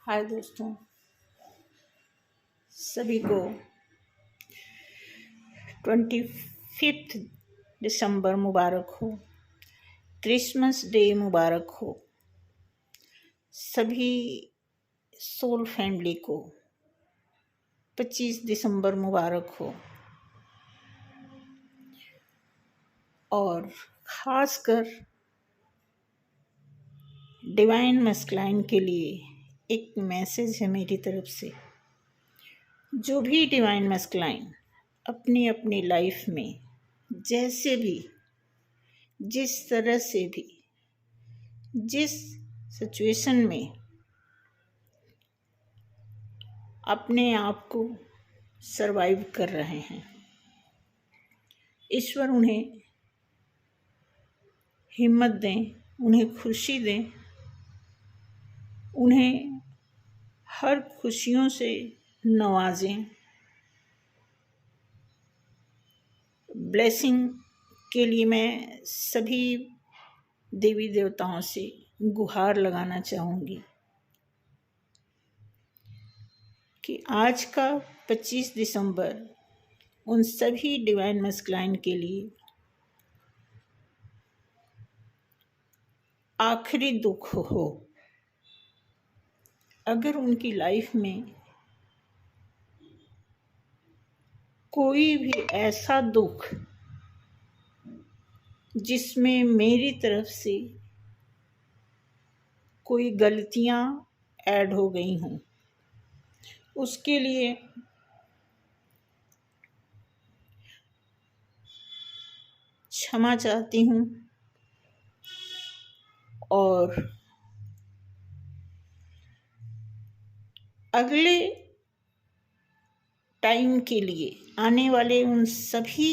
हाय दोस्तों, सभी को 25 दिसंबर मुबारक हो। क्रिसमस डे मुबारक हो। सभी सोल फैमिली को 25 दिसंबर मुबारक हो। और ख़ासकर डिवाइन मस्कुलाइन के लिए एक मैसेज है मेरी तरफ से। जो भी डिवाइन मस्कुलाइन अपनी अपनी लाइफ में जैसे भी, जिस तरह से भी, जिस सिचुएशन में अपने आप को सरवाइव कर रहे हैं, ईश्वर उन्हें हिम्मत दें, उन्हें खुशी दें, उन्हें हर खुशियों से नवाजें। ब्लेसिंग के लिए मैं सभी देवी देवताओं से गुहार लगाना चाहूँगी कि आज का 25 दिसंबर उन सभी डिवाइन मस्कुलाइन के लिए आखिरी दुख हो। अगर उनकी लाइफ में कोई भी ऐसा दुख जिसमें मेरी तरफ से कोई गलतियां ऐड हो गई हों, उसके लिए क्षमा चाहती हूँ। और अगले टाइम के लिए, आने वाले उन सभी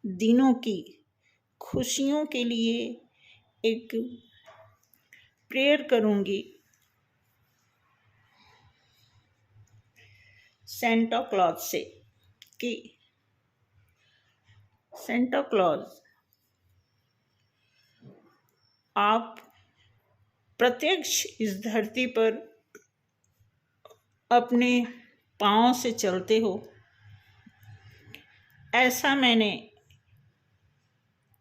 दिनों की खुशियों के लिए एक प्रेयर करूँगी। सेंटा क्लॉज से कि सेंटा क्लॉज, आप प्रत्यक्ष इस धरती पर अपने पाँव से चलते हो। ऐसा मैंने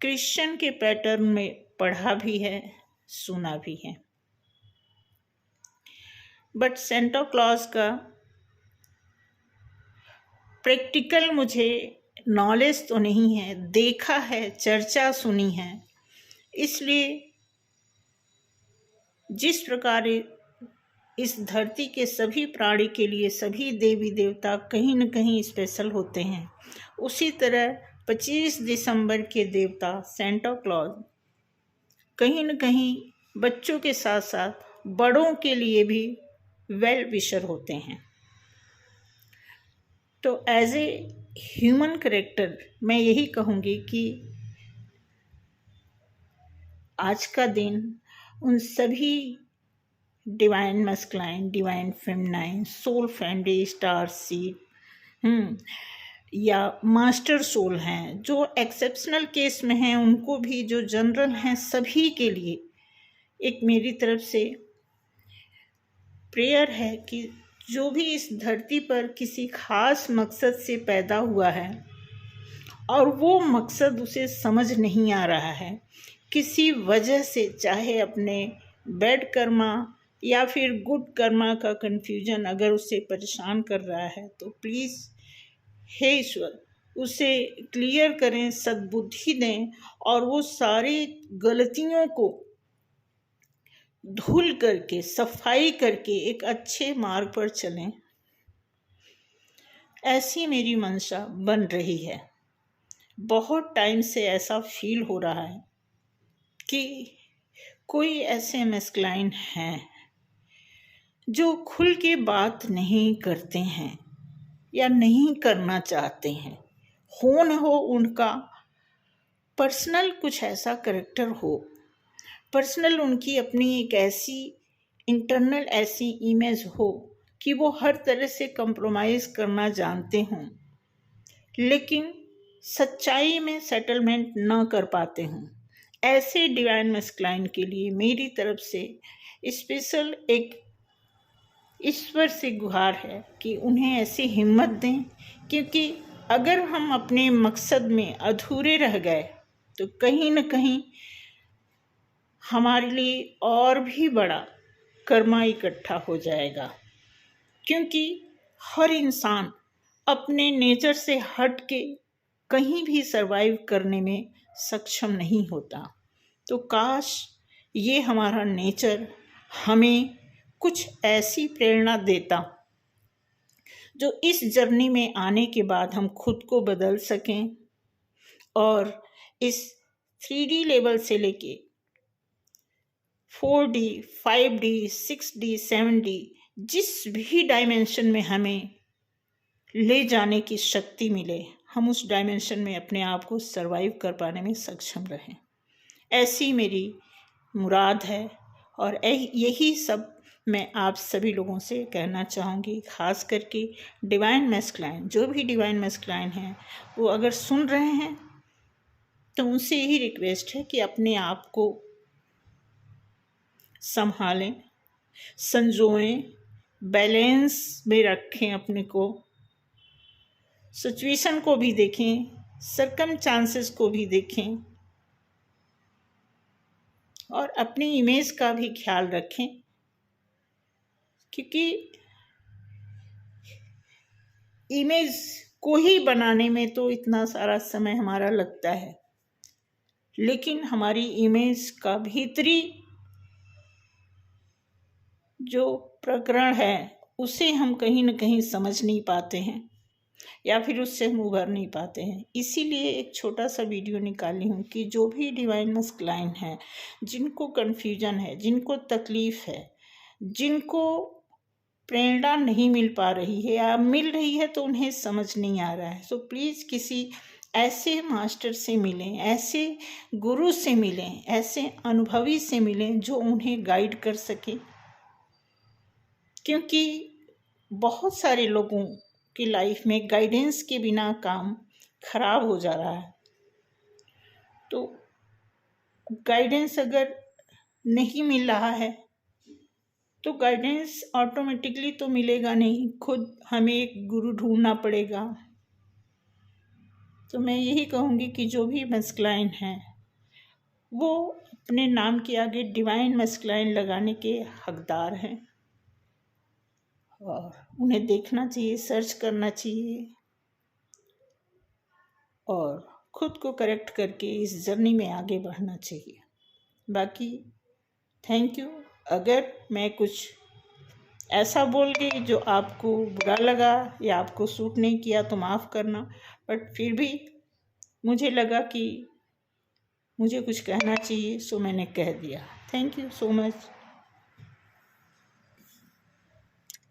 क्रिश्चियन के पैटर्न में पढ़ा भी है, सुना भी है। बट सेंटा क्लॉज का प्रैक्टिकल मुझे नॉलेज तो नहीं है, देखा है, चर्चा सुनी है। इसलिए जिस प्रकार इस धरती के सभी प्राणी के लिए सभी देवी देवता कहीं न कहीं स्पेशल होते हैं, उसी तरह 25 दिसंबर के देवता सेंटा क्लॉज कहीं न कहीं बच्चों के साथ साथ बड़ों के लिए भी वेल विशर होते हैं। तो एज ए ह्यूमन कैरेक्टर मैं यही कहूँगी कि आज का दिन उन सभी divine masculine, divine feminine, soul family, star seed या मास्टर सोल हैं, जो एक्सेप्शनल केस में हैं, उनको भी, जो जनरल हैं, सभी के लिए एक मेरी तरफ से प्रेयर है कि जो भी इस धरती पर किसी खास मकसद से पैदा हुआ है और वो मकसद उसे समझ नहीं आ रहा है, किसी वजह से, चाहे अपने बैड कर्मा या फिर गुड कर्मा का कन्फ्यूजन अगर उसे परेशान कर रहा है, तो प्लीज़ हे ईश्वर उसे क्लियर करें, सद्बुद्धि दें और वो सारी गलतियों को धुल करके, सफाई करके एक अच्छे मार्ग पर चलें। ऐसी मेरी मंशा बन रही है। बहुत टाइम से ऐसा फील हो रहा है कि कोई ऐसे मस्कुलाइन हैं जो खुल के बात नहीं करते हैं या नहीं करना चाहते हैं। हो न हो उनका पर्सनल कुछ ऐसा करैक्टर हो, पर्सनल उनकी अपनी एक ऐसी इंटरनल ऐसी इमेज हो कि वो हर तरह से कंप्रोमाइज़ करना जानते हों, लेकिन सच्चाई में सेटलमेंट न कर पाते हों। ऐसे डिवाइन मस्कुलाइन के लिए मेरी तरफ से स्पेशल एक ईश्वर से गुहार है कि उन्हें ऐसी हिम्मत दें, क्योंकि अगर हम अपने मकसद में अधूरे रह गए तो कहीं न कहीं हमारे लिए और भी बड़ा कर्मा इकट्ठा हो जाएगा। क्योंकि हर इंसान अपने नेचर से हट के कहीं भी सरवाइव करने में सक्षम नहीं होता। तो काश ये हमारा नेचर हमें कुछ ऐसी प्रेरणा देता जो इस जर्नी में आने के बाद हम खुद को बदल सकें और इस 3D लेवल से लेके 4D, 5D, 6D, 7D जिस भी डायमेंशन में हमें ले जाने की शक्ति मिले, हम उस डायमेंशन में अपने आप को सरवाइव कर पाने में सक्षम रहें। ऐसी मेरी मुराद है और यही सब मैं आप सभी लोगों से कहना चाहूँगी। ख़ास करके डिवाइन मैस्कुलाइन, जो भी डिवाइन मैस्कुलाइन हैं वो अगर सुन रहे हैं तो उनसे यही रिक्वेस्ट है कि अपने आप को संभालें, संजोएं, बैलेंस में रखें अपने को, सिचुएशन को भी देखें, सर्कमस्टांसेस को भी देखें और अपनी इमेज का भी ख्याल रखें। क्योंकि इमेज को ही बनाने में तो इतना सारा समय हमारा लगता है, लेकिन हमारी इमेज का भीतरी जो प्रकरण है उसे हम कहीं न कहीं समझ नहीं पाते हैं या फिर उससे हम उभर नहीं पाते हैं। इसीलिए एक छोटा सा वीडियो निकाली हूँ कि जो भी डिवाइन मैस्कुलाइन है, जिनको कन्फ्यूजन है, जिनको तकलीफ़ है, जिनको प्रेरणा नहीं मिल पा रही है या मिल रही है तो उन्हें समझ नहीं आ रहा है, तो प्लीज़ किसी ऐसे मास्टर से मिलें, ऐसे गुरु से मिलें, ऐसे अनुभवी से मिलें जो उन्हें गाइड कर सके। क्योंकि बहुत सारे लोगों की लाइफ में गाइडेंस के बिना काम खराब हो जा रहा है। तो गाइडेंस अगर नहीं मिल रहा है तो गाइडेंस ऑटोमेटिकली तो मिलेगा नहीं, खुद हमें एक गुरु ढूंढना पड़ेगा। तो मैं यही कहूँगी कि जो भी मैस्कुलाइन हैं वो अपने नाम के आगे डिवाइन मैस्कुलाइन लगाने के हकदार हैं और उन्हें देखना चाहिए, सर्च करना चाहिए और खुद को करेक्ट करके इस जर्नी में आगे बढ़ना चाहिए। बाकी थैंक यू। अगर मैं कुछ ऐसा बोल गई जो आपको बुरा लगा या आपको सूट नहीं किया तो माफ़ करना, बट फिर भी मुझे लगा कि मुझे कुछ कहना चाहिए सो मैंने कह दिया। Thank you so much.